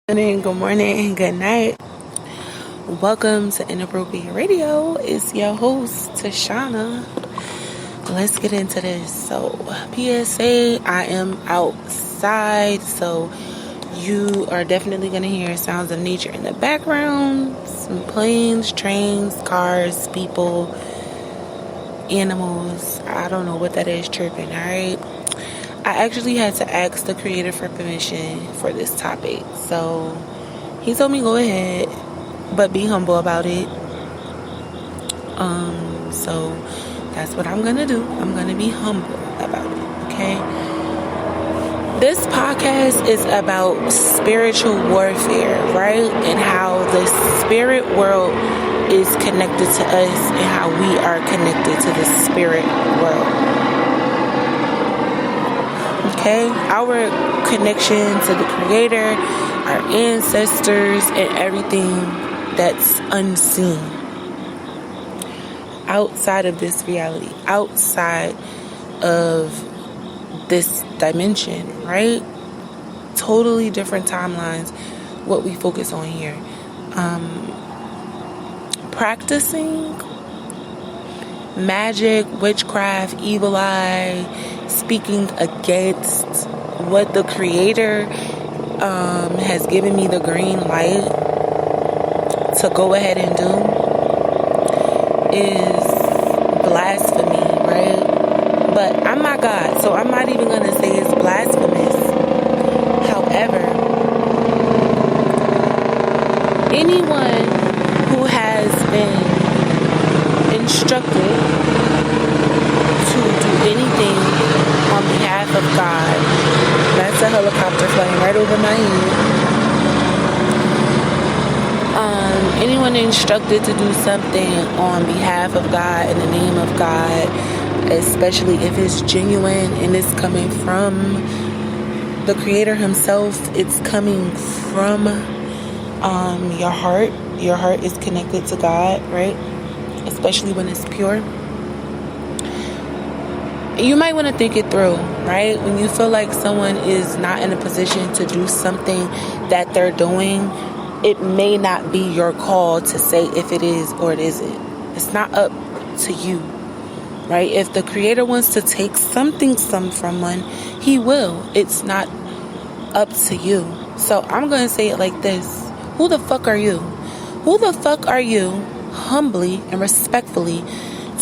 Good morning, and good night. Welcome to Inappropriate Radio. It's your host, Tashana. Let's get into this. So, PSA, I am outside, so you are definitely going to hear sounds of nature in the background. Some planes, trains, cars, people, animals. I don't know what that is chirping, alright? I actually had to ask the creator for permission for this topic. So he told me go ahead, but be humble about it. So that's what I'm gonna do. I'm gonna be humble about it, okay? This podcast is about spiritual warfare, right? And how the spirit world is connected to us and how we are connected to the spirit world. Okay, our connection to the Creator, our ancestors, and everything that's unseen outside of this reality, outside of this dimension, right? Totally different timelines, what we focus on here. Practicing magic, witchcraft, evil eye, speaking against what the Creator has given me the green light to go ahead and do is blasphemy, right? But I'm not God, so I'm not even going to say it's blasphemous. However, anyone who has been instructed to do anything on behalf of God, that's a helicopter flying right over my head. Anyone instructed to do something on behalf of God, in the name of God, especially if it's genuine and it's coming from the Creator Himself, it's coming from your heart. Your heart is connected to God, right? Especially when it's pure. You might want to think it through, right? When you feel like someone is not in a position to do something that they're doing, it may not be your call to say if it is or it isn't. It's not up to you, right? If the Creator wants to take something from one, He will. It's not up to you. So I'm going to say it like this. Who the fuck are you? Who the fuck are you, humbly and respectfully,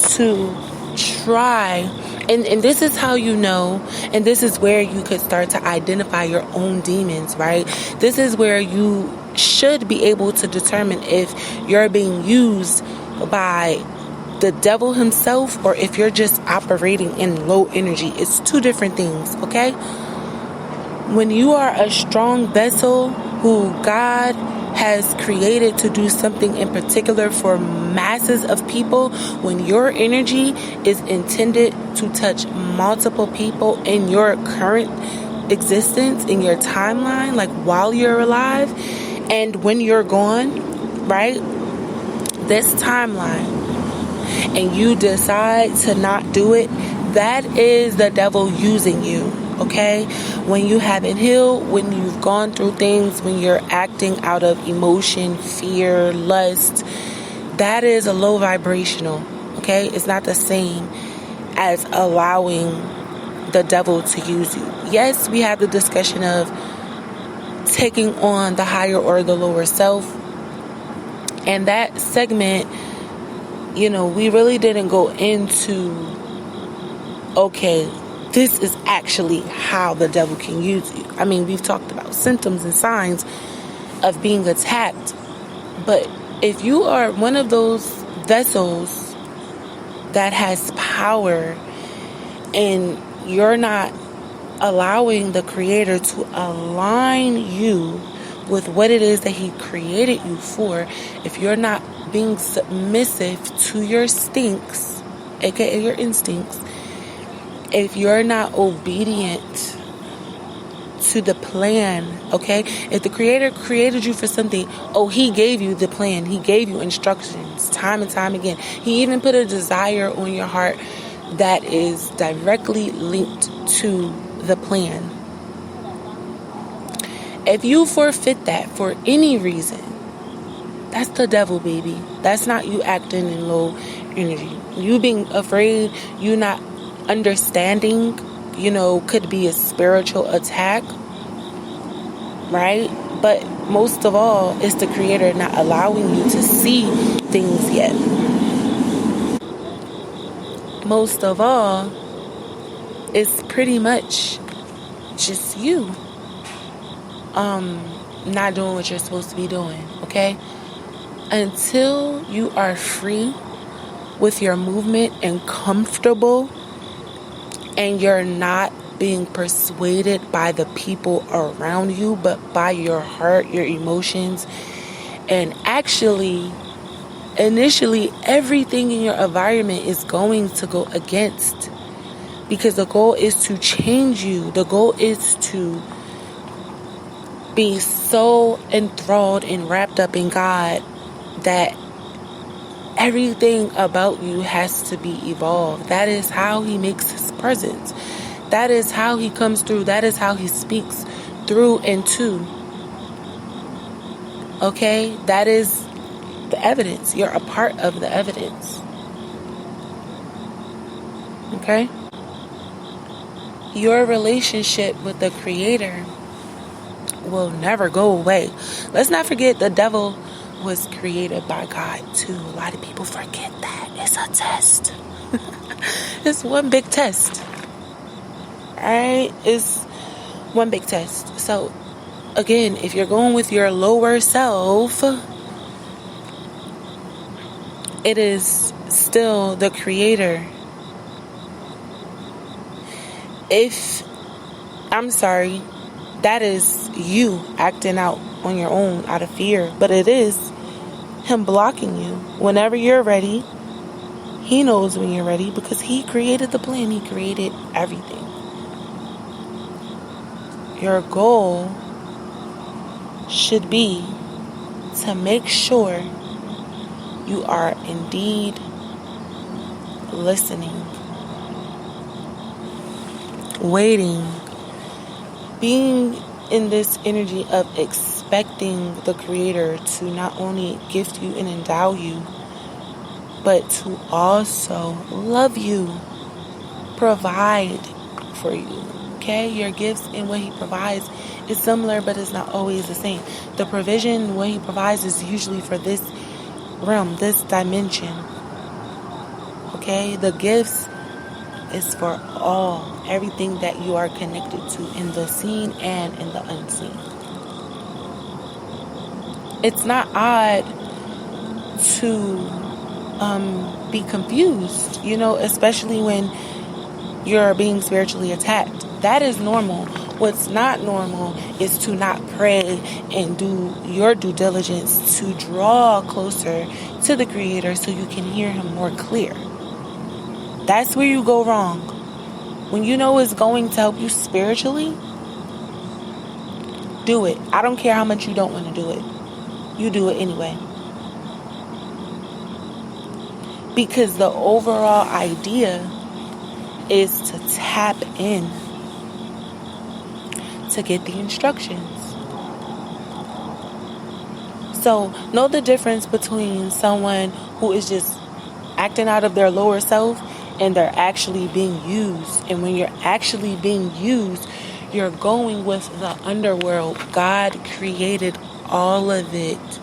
to try? And this is how you know, and this is where you could start to identify your own demons, right? This is where you should be able to determine if you're being used by the devil himself or if you're just operating in low energy. It's two different things, okay? When you are a strong vessel who God has created to do something in particular for masses of people, when your energy is intended to touch multiple people in your current existence, in your timeline, like while you're alive and when you're gone, right? This timeline, and you decide to not do it, that is the devil using you. Okay, when you haven't healed, when you've gone through things, when you're acting out of emotion, fear, lust, that is a low vibrational. Okay, it's not the same as allowing the devil to use you. Yes, we have the discussion of taking on the higher or the lower self, and that segment, we really didn't go into, okay, this is actually how the devil can use you. I mean, we've talked about symptoms and signs of being attacked. But if you are one of those vessels that has power and you're not allowing the Creator to align you with what it is that He created you for, if you're not being submissive to your stinks, aka your instincts, if you're not obedient to the plan, okay? If the Creator created you for something, He gave you the plan. He gave you instructions time and time again. He even put a desire on your heart that is directly linked to the plan. If you forfeit that for any reason, that's the devil, baby. That's not you acting in low energy. You being afraid, you not understanding, could be a spiritual attack, right? But most of all, it's the Creator not allowing you to see things yet. Most of all, it's pretty much just you not doing what you're supposed to be doing, okay? Until you are free with your movement and comfortable, and you're not being persuaded by the people around you, but by your heart, your emotions, and actually, initially, everything in your environment is going to go against, because the goal is to change you. The goal is to be so enthralled and wrapped up in God that everything about you has to be evolved. That is how He makes His presence. That is how He comes through. That is how He speaks through and to. Okay? That is the evidence. You're a part of the evidence. Okay? Your relationship with the Creator will never go away. Let's not forget the devil was created by God too. A lot of people forget that. It's a test. It's one big test. Alright? It's one big test. So, again, if you're going with your lower self, it is still the Creator. That is you acting out on your own out of fear. But it is Him blocking you. Whenever you're ready, He knows when you're ready, because He created the plan. He created everything. Your goal should be to make sure you are indeed listening, waiting, being in this energy of expecting the Creator to not only gift you and endow you, but to also love you, provide for you. Okay? Your gifts and what He provides is similar, but it's not always the same. The provision, what He provides, is usually for this realm, this dimension. Okay? The gifts is for all, everything that you are connected to in the seen and in the unseen. It's not odd to be confused, especially when you're being spiritually attacked. That is normal. What's not normal is to not pray and do your due diligence to draw closer to the Creator so you can hear Him more clear. That's where you go wrong. When you know it's going to help you spiritually, do it. I don't care how much you don't want to do it. You do it anyway. Because the overall idea is to tap in to get the instructions. So know the difference between someone who is just acting out of their lower self and they're actually being used. And when you're actually being used, you're going with the underworld. God created all of it.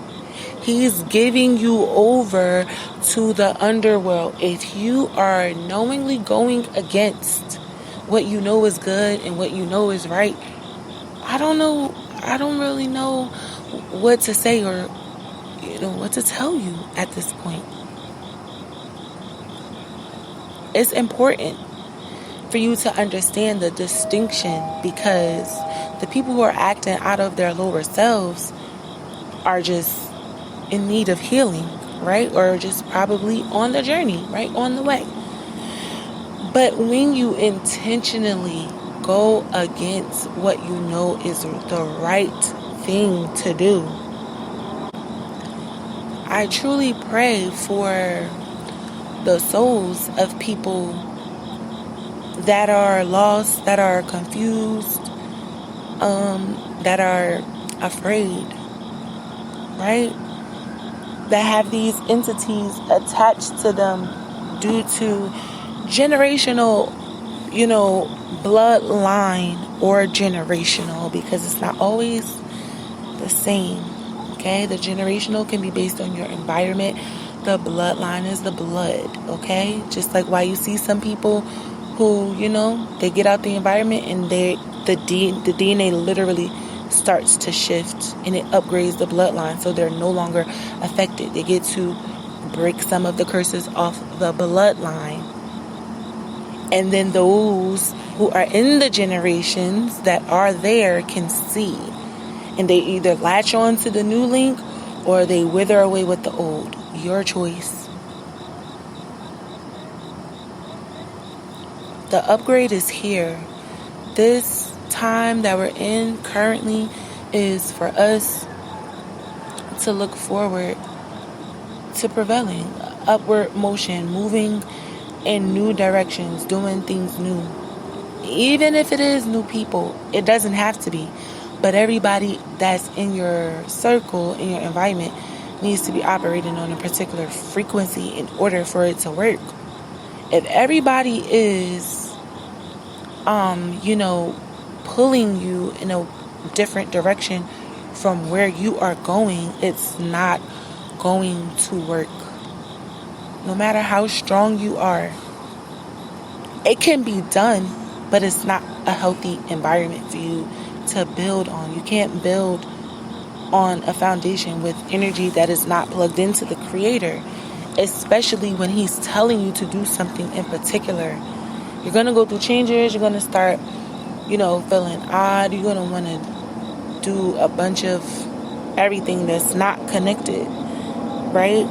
He's giving you over to the underworld. If you are knowingly going against what you know is good and what you know is right, I don't really know what to say or what to tell you at this point. It's important for you to understand the distinction, because the people who are acting out of their lower selves are just in need of healing, right? Or just probably on the journey, right? On the way. But when you intentionally go against what you know is the right thing to do, I truly pray for the souls of people that are lost, that are confused, that are afraid, right? That have these entities attached to them due to generational, bloodline, or generational, because it's not always the same. Okay, the generational can be based on your environment. The bloodline is the blood. Okay, just like why you see some people who, they get out the environment and the DNA literally starts to shift and it upgrades the bloodline, so they're no longer affected. They get to break some of the curses off the bloodline, and then those who are in the generations that are there can see, and they either latch on to the new link or they wither away with the old. Your choice. The upgrade is here. This time that we're in currently is for us to look forward to prevailing, upward motion, moving in new directions, doing things new. Even if it is new people, it doesn't have to be. But everybody that's in your circle, in your environment, needs to be operating on a particular frequency in order for it to work. If everybody is, pulling you in a different direction from where you are going, it's not going to work. No matter how strong you are, it can be done, but it's not a healthy environment for you to build on. You can't build on a foundation with energy that is not plugged into the Creator, especially when He's telling you to do something in particular. You're going to go through changes. You're going to start, feeling odd. You're going to want to do a bunch of everything that's not connected, right?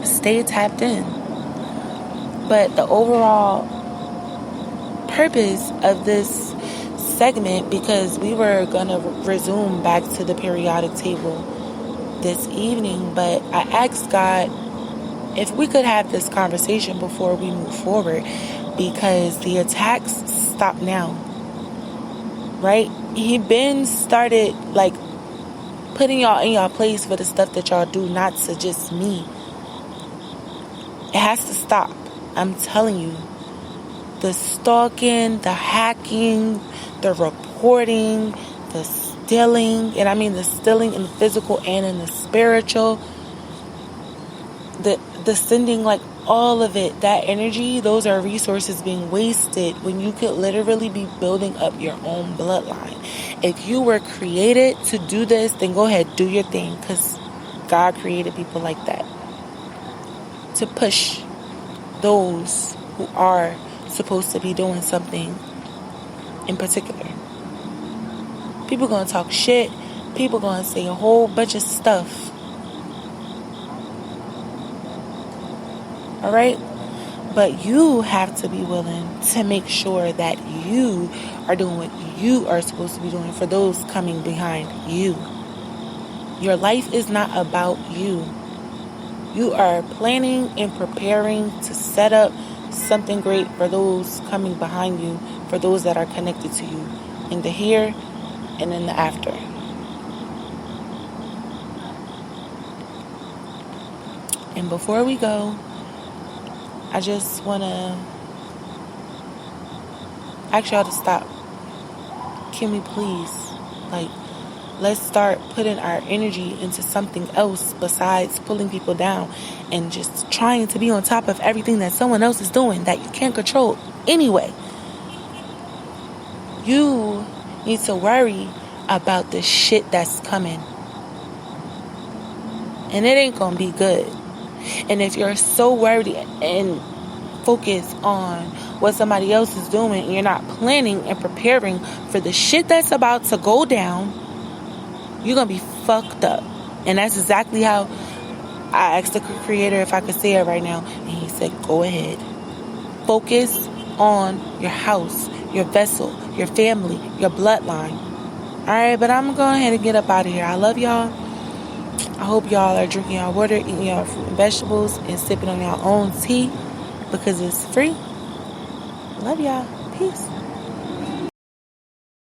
Stay tapped in. But the overall purpose of this segment, because we were going to resume back to the periodic table this evening, but I asked God if we could have this conversation before we move forward, because the attacks stop now, right? He been started putting y'all in y'all place for the stuff that y'all do, not to just me. It has to stop. I'm telling you. The stalking, the hacking, the reporting, the stealing, and I mean the stealing in the physical and in the spiritual, the sending, all of it, that energy, those are resources being wasted when you could literally be building up your own bloodline. If you were created to do this, then go ahead, do your thing, because God created people like that to push those who are supposed to be doing something in particular. People gonna talk shit. People gonna say a whole bunch of stuff. Alright? But you have to be willing to make sure that you are doing what you are supposed to be doing for those coming behind you. Your life is not about you. You are planning and preparing to set up something great for those coming behind you, for those that are connected to you in the here and in the after. And before we go, I just want to ask y'all to stop. Can we please, let's start putting our energy into something else besides pulling people down and just trying to be on top of everything that someone else is doing that you can't control anyway. You need to worry about the shit that's coming. And it ain't gonna be good. And if you're so worried and focused on what somebody else is doing and you're not planning and preparing for the shit that's about to go down, you're gonna be fucked up. And that's exactly how I asked the Creator if I could say it right now, and He said, go ahead. Focus on your house, your vessel, your family, your bloodline. Alright, but I'm gonna go ahead and get up out of here. I love y'all. I hope y'all are drinking y'all water, eating y'all fruit and vegetables, and sipping on y'all own tea, because it's free. Love y'all. Peace.